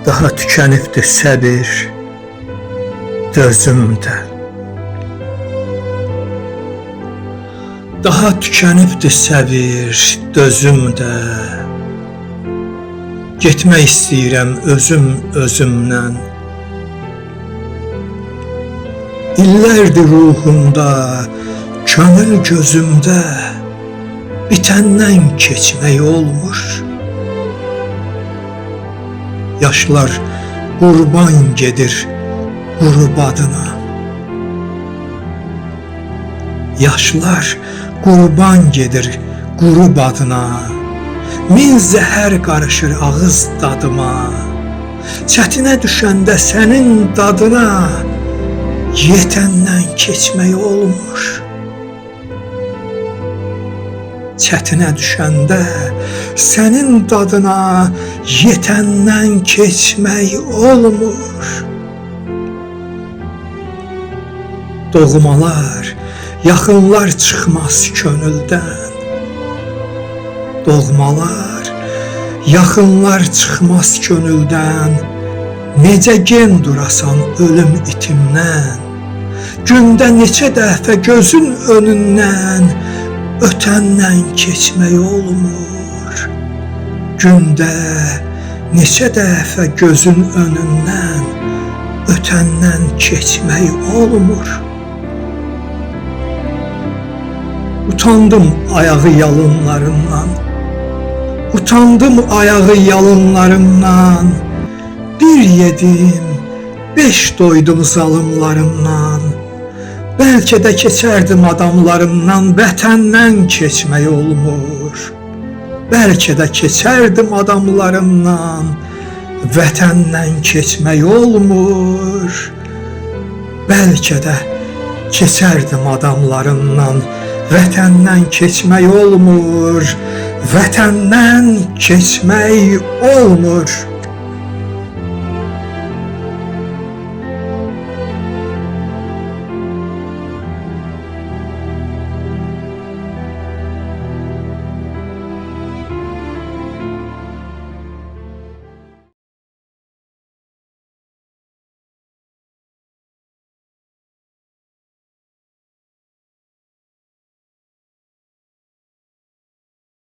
Daha tükənibdir səbir dözümdə. Daha tükənibdir səbir dözümdə. Getmək istəyirəm özümdən. İllərdir ruhumda, könül gözümdə, bitəndən keçmək olmur. Yaşlar qurban gedir qurbadına. Yaşlar qurban gedir qurbadına. Min zəhər qarışır ağız dadıma. Çətinə düşəndə sənin dadına yetəndən keçmək olmur. Çətinə düşəndə sənin dadına yetəndən keçmək olmur. Doğmalar, yaxınlar çıxmaz könüldən. Doğmalar, yaxınlar çıxmaz könüldən. Necə gen durasan ölüm itimdən. Gündə neçə dəfə gözün önündən ötəndən keçmək olmur. Gündə neçə dəfə gözün önündən ötəndən keçmək olmur. Utandım ayağı yalınlarından. Utandım ayağı yalınlarından. Bir yedim, 5 doydum zalımlarından. Bəlkə də keçərdim adamlarından, vətəndən keçmək olmur. Bəlkə də keçərdim adamlarından, vətəndən keçmək olmur. Bəlkə də keçərdim adamlarından, vətəndən keçmək olmur. Vətəndən keçmək olmur.